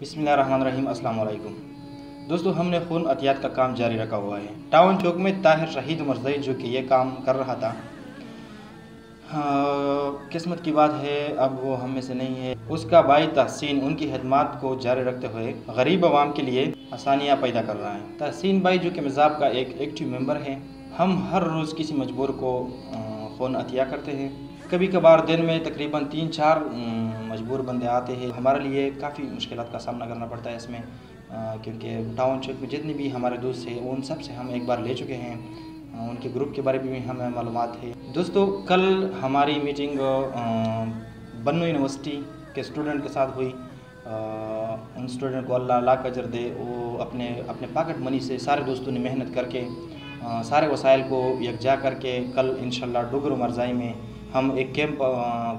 बिस्मिल्लाहिर्रहमानिर्रहीम। अस्सलाम वालेकुम दोस्तों, हमने खून अतियात का काम जारी रखा हुआ है। टाउन चौक में ताहिर शहीद मरज़ई जो कि ये काम कर रहा था, किस्मत की बात है अब वो हम में से नहीं है। उसका भाई तहसीन उनकी खिदमत को जारी रखते हुए गरीब आवाम के लिए आसानियाँ पैदा कर रहा है। तहसीन भाई जो कि मज़ाब का एक एक्टिव मेंबर है। हम हर रोज़ किसी मजबूर को खून अतिया करते हैं। कभी कभार दिन में तकरीबन 3-4 मजबूर बंदे आते हैं। हमारे लिए काफ़ी मुश्किलात का सामना करना पड़ता है इसमें, क्योंकि टाउन चौक में जितने भी हमारे दोस्त हैं उन सब से हम एक बार ले चुके हैं। उनके ग्रुप के बारे में भी हमें मालूमात है। दोस्तों, कल हमारी मीटिंग बन्नू यूनिवर्सिटी के स्टूडेंट के साथ हुई। उन स्टूडेंट को अल्लाह लाख अजर दे। वो अपने पॉकेट मनी से सारे दोस्तों ने मेहनत करके सारे वसाइल को यकजा करके कल इंशाल्लाह डुगर मरज़ाई में हम एक कैंप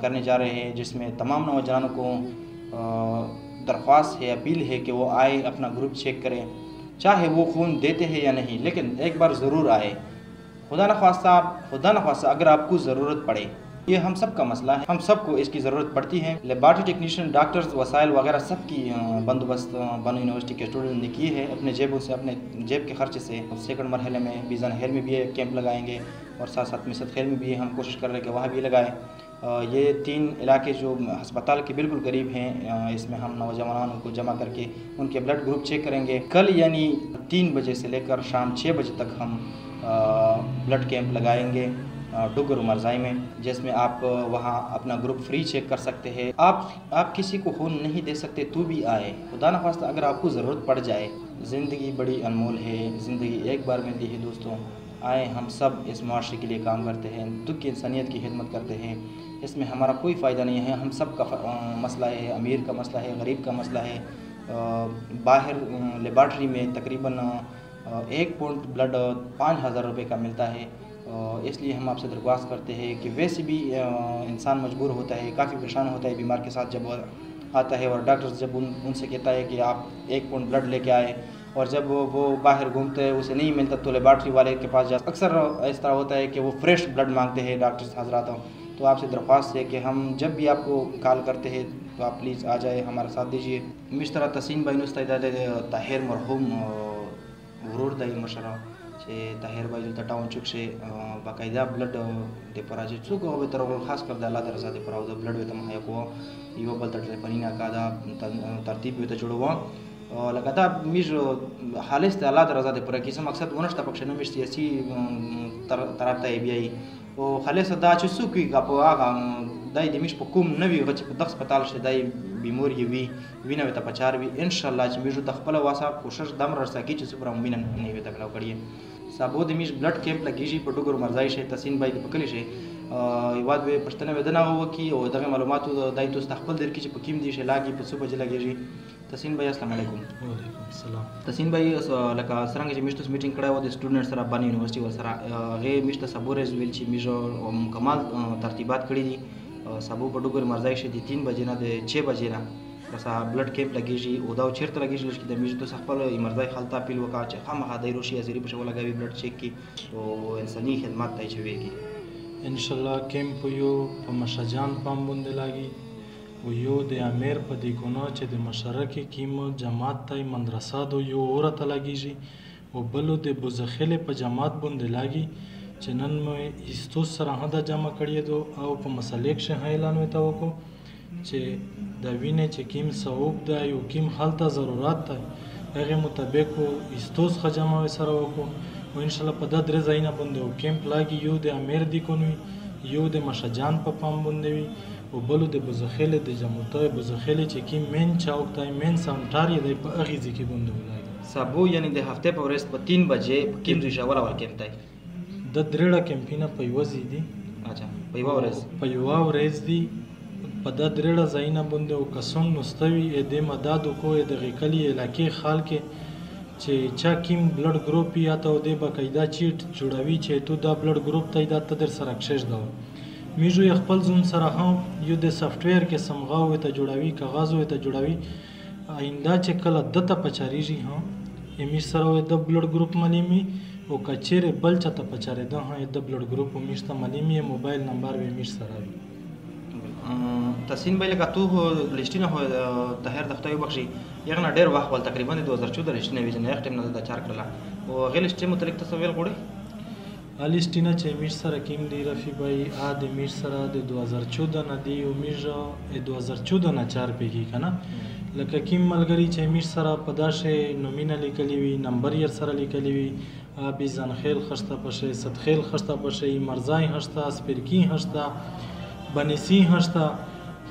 करने जा रहे हैं, जिसमें तमाम नौजवानों को दरख्वास्त है, अपील है कि वो आए, अपना ग्रुप चेक करें, चाहे वो खून देते हैं या नहीं, लेकिन एक बार ज़रूर आए। खुदा न ख्वास्ता अगर आपको ज़रूरत पड़े, ये हम सब का मसला है, हम सबको इसकी ज़रूरत पड़ती है। लेबार्ट्री टेक्नीशियन, डॉक्टर्स, वसाइल वगैरह सब की बंदोबस्त बन्नू यूनिवर्सिटी के स्टूडेंट ने की है अपने जेबों से, अपने जेब के खर्चे से। सेकंड मरहले में बीजान हेल में भी एक कैंप लगाएंगे और साथ साथ मिसद खेल में भी हम कोशिश कर रहे हैं कि वहाँ भी लगाएं। ये 3 इलाके जो हस्पताल के बिल्कुल करीब हैं, इसमें हम नौजवानों को जमा करके उनके ब्लड ग्रुप चेक करेंगे। कल यानी 3 बजे से लेकर शाम 6 बजे तक हम ब्लड कैंप लगाएंगे डुगर मरज़ाई में, जिसमें आप वहाँ अपना ग्रुप फ्री चेक कर सकते हैं। आप किसी को खून नहीं दे सकते तो भी आए। खुदा न ख्वास्ता अगर आपको ज़रूरत पड़ जाए, ज़िंदगी बड़ी अनमोल है, ज़िंदगी एक बार मिलती है दोस्तों। आए, हम सब इस मुआशरे के लिए काम करते हैं, दुख की इंसानियत की खिदमत करते हैं। इसमें हमारा कोई फ़ायदा नहीं है। हम सब का मसला है, अमीर का मसला है, गरीब का मसला है। बाहर लेबार्ट्री में तकरीबन 1 पॉइंट ब्लड 5,000 रुपये का मिलता है। इसलिए हम आपसे दरख्वास्त करते हैं कि वैसे भी इंसान मजबूर होता है, काफ़ी परेशान होता है बीमार के साथ जब आता है, और डॉक्टर जब उनसे कहता है कि आप 1 पॉइंट ब्लड लेके आए, और जब वो बाहर घूमते हैं उसे नहीं मिलता तो लेबार्ट्री वाले के पास जाते। अक्सर इस तरह होता है कि वो फ्रेश ब्लड मांगते हैं डॉक्टर्स हजरात। तो आपसे दरख्वास्त है कि हम जब भी आपको कॉल करते हैं तो आप प्लीज़ आ जाए, हमारा साथ दीजिए। मिस तरह तहसीन भाई नुस्ताद ताहिर मरहूम गुरूर दाई मशरा से ताहिर भाई जो टाउन चुक से बाकायदा ब्लड दे परा जे चुक हो तर खास कर अल्लाह दे रजा दे परा ब्लड वे तम है को यो बल तट पनीना का दा तरतीब वे जुड़वा लगाता मिज हालिस ते अल्लाह दे रजा दे परा किस मकसद वनष्ट पक्ष न मिस सियासी तरफ ता एबीआई ओ खालिस दा चुसु की का आगा दाई दिमिश पकुम नवी गच दक्स पताल से दाई बीमारी वी विना वेता पचार भी इंशाल्लाह च मिजु तखपल वासा कोशिश दम रसा की च सुपरा मिन नहीं वेता कलाव करिए साबो दिमिश ब्लड कैंप लगी जी पडुगर मरज़ाई से तहसीन भाई के पकली से वाद वे पछतने वेदना हो की ओ दगे मालूमात दाई तो तखपल देर की च पकीम दी से लागी पसु बजे लगे जी। तहसीन भाई अस्सलाम वालेकुम। वालेकुम अस्सलाम। तहसीन भाई लका सरंग जे मिस्टस मीटिंग कड़ा वो स्टूडेंट सरा बानी यूनिवर्सिटी व सरा गे मिस्टर सबोरेज विलची मिजो मुकम्मल तरतीबात कड़ी दी सबो पडुगर मरज़ाई से 3 बजे ना दे 6 बजे ना रसा ब्लड कैंप लगी जी उदाव चेर लगी जी लश्की दमिज तो सफल मरज़ाई खालता पिल वका खम हादई रोशी अजरी पशो लगा भी ब्लड चेक की तो इंसानी खिदमत तय छवेगी इंशाल्लाह। कैंप यो प मशजान पाम बुंदे लागी वो यो दे आमेर पदी कोना चे दे मशरकी कीम जमात तय मदरसा दो यो औरत लगी जी वो बलो दे बुजखले प जमात बुंदे लागी चनन में इस्तो सरहदा जमा करिए दो आओ प मसलेक से ऐलान होता वो को चे दवीने चे किम सऊब दा यो किम हालता ज़रूरत था अगे मुताबिक को इस्तोस खजमा वे सरा वो को वो इंशाल्लाह पदद रजाइना बुंदे वो कैंप लागी यो दे आमेर दी कोनवी यो दे मशजान प पाम बुंदे वी वो बलो दे बुजखले दे जमुता बुजखले चे किम मेन चाउकता मेन सांटारी दे प अगीजी की बुंदे लागी सबो यानी दे हफ्ते पर रेस्ट 3 बजे किम रिशा वाला कैंप तय द द्रेड़ा कैंपिना पैवजी दी। अच्छा पैवा रेज दी पदा द्रेड़ा जाइना बुंदे ओ कसों नुस्तवी ए दे मदाद को ए दे कली इलाके खाल के चे चा किम ब्लड ग्रुप या तो दे बकायदा चीट जुड़ावी चे तो दा ब्लड ग्रुप तय दा तदर सरक्षश दा मिजो यखपल जुन सरहा यो दे सॉफ्टवेयर के समगाव त जुड़ावी कागज त जुड़ावी आइंदा चे कल दता पचारी जी हां एमी सरो द ब्लड ग्रुप मलीमी ओ कचेरे बल चता पचारे दा हां द ब्लड ग्रुप मिश्ता मलीमी मोबाइल नंबर वे मिश सरावी تحسین بھائی لکه تو لیسټینه هو طاهر د خدای وبخښي یغه نه ډېر وخت ول تقریبا 2014 لیسټینه ویژن یغه ټیم نه د چار کړله او هغه لیسټینه متعلق تصویر غوړي لیسټینه چې میش سره کیم دی رفی بھائی ا د میش سره د 2014 نه دی او میش 2014 نه 4 پیږي کنه لکه کیم ملګری چې میش سره په داشه نومینه لیکلی وی نمبر یې سره لیکلی وی ابي زنخیل خشته پشه صدخیل خشته پشه مرزای هشته سپرکی هشته بنسی هشته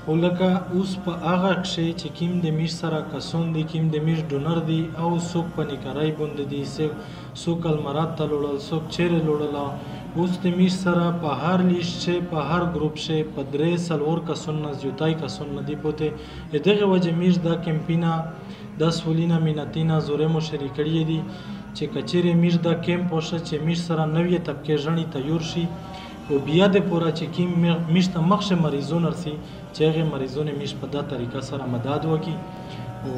خو لکه اوس په هغه کښې چې کیم د میش سره کسون دی کیم د میش ډونر دی او څوک په نکرای بوند دی څوک المرات ته لوړل څوک چیرې لوړله اوس د میش سره په هر لیست چې په هر ګروپ چې په 3 کسون نه زیاتای کسون نه دی پوته دغه وجه میش دا کمپینا 10 ولینه مینتینا زوره مو شریکړی دي چې کچېره میش دا کیمپ وشه چې میش سره نوې طبقه ژنې تیار شي او بیا د پورا چې کیم میش ته مخشه مریضون ارسي چې هغه مریضون میش په دا طریقه سره مدد وکي او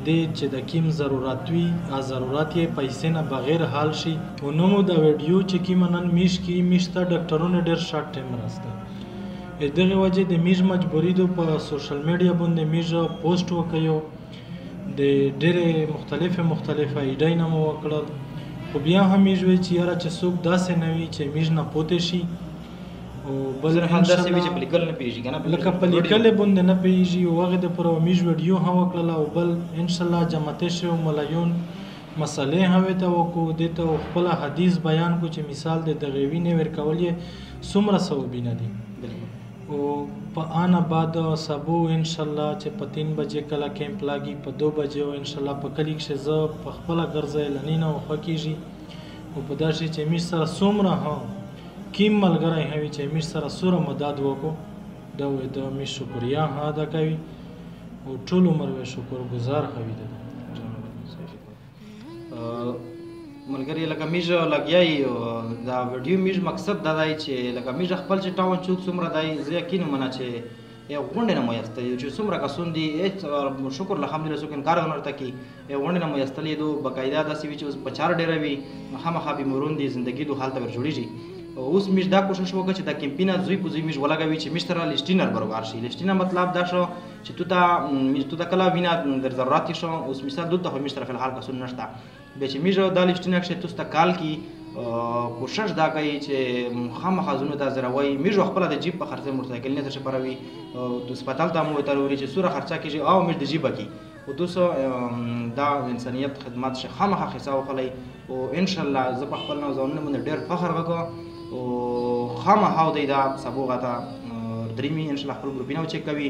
دې چې د کیم ضرورت وي ضرورت یې پیسې نه بغیر حل شي او نو د ویډیو چې کیم نن میش کې میش ته ډاکټرونه ډېر شارټ ټایم راسته دغه وجه د میش مجبوری دو په سوشل میډیا باندې میش پوسټ وکيو د ډېرې مختلفه ایډای نه مو وکړل خو بیا هم میش وی چې یاره چې څوک داسې نه وي چې میش نه پوتې شي او بل داسې وي چې په لیکل نه پېژي کنه لکه په لیکل باندې نه پېژي او هغه د پر میش ویډیو هم وکړل او بل ان شاء الله جمعته شو مليون مسلې هم ته وکړو د ته خپل حدیث بیان کو چې مثال د دغوی نه ورکول یې څومره ثوابونه دي او په ان بعد سبو ان شاء الله چې په 3 بجې کله کیمپ لاګي په 2 بجې او ان شاء الله په کلی کې ز په خپل ګرځي لنینه او خکېږي او په داسې چې میش سره څومره ها کیم ملګری هوي چې میش سره سوره مدد وکړو دا وې د میش شکریا ادا کوي او ټول عمر وې شکر گزار هوي ده ملګری لکه میژ لګیای دا ویډیو میژ مقصد دا دی چې لکه میژ خپل چې ټاون چوک څومره دی زه یقین منه چې یو غونډه نه مېسته چې څومره کسون دي شکر الحمدلله څوک انکار نه ورته کی یو غونډه نه مېستلې دو بقاعده داسې وی چې په 4 ډیره وي مخامخ به مرون دي ژوندۍ دو حالت ور جوړیږي اوس میژ دا کوشش وکړه چې دا کمپینا زوی په زوی میژ ولګوي چې میژ تر لیسټینر برابر شي لیسټینر مطلب دا شو چې تو دا کلا وینا در ضرورت شو اوس مثال دلته میژ تر فل حال کسون نشته به چې میژ دا لیسټینر شي تو کال کی کوشش دا کوي چې خامخا زونه دا زروي میژ خپل د جیب په خرڅه موټرسایکل نه تر پروي د هسپتال ته مو تر وري چې سوره خرچه کیږي او میژ د جیب کی او دوسو دا انسانیت خدمات شي خامخا حساب خلای او ان شاء الله زه په خپل نوځونه من ډیر فخر وکړم او خامخا د دا سبو غته درېمي ان شاء الله خپل ګروپینه چک کوي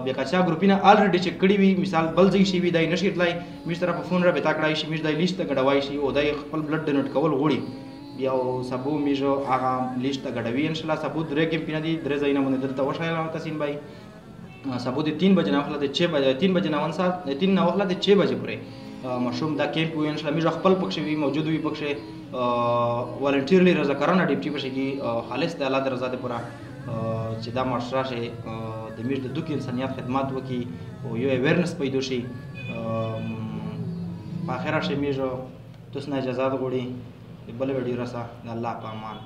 بیا کچا ګروپینه الریډي چک کړی وي مثال بل ځای شي وي دای نشي تلای میش طرف فون را به تا کړای شي میش دای لیست غډوای شي او دای خپل بلډ ډونیټ کول غوړي بیا سبو میجو هغه لیست غډوي ان شاء الله سبو درې کمپینه دي درې ځای نه مونږ درته وشایله تاسین بھائی سبو د 3 بجې نه خپل د 6 بجې 3 بجې نه ون سات 3 نه خپل د 6 بجې پورې مشوم دا کیمپ وي ان شاء الله میجو خپل پکښې وي موجود وي پکښې والنټیرلی رضاکارانه ډیوټي پکښې کی خالص د الله د رضا د پورا چې دا مشره شي د میژ د دوک انسانیت خدمات وکي او یو اویرنس پیدا شي په اخر شي میژ تاسو نه اجازه غوړي بل ویډیو راسه الله په امان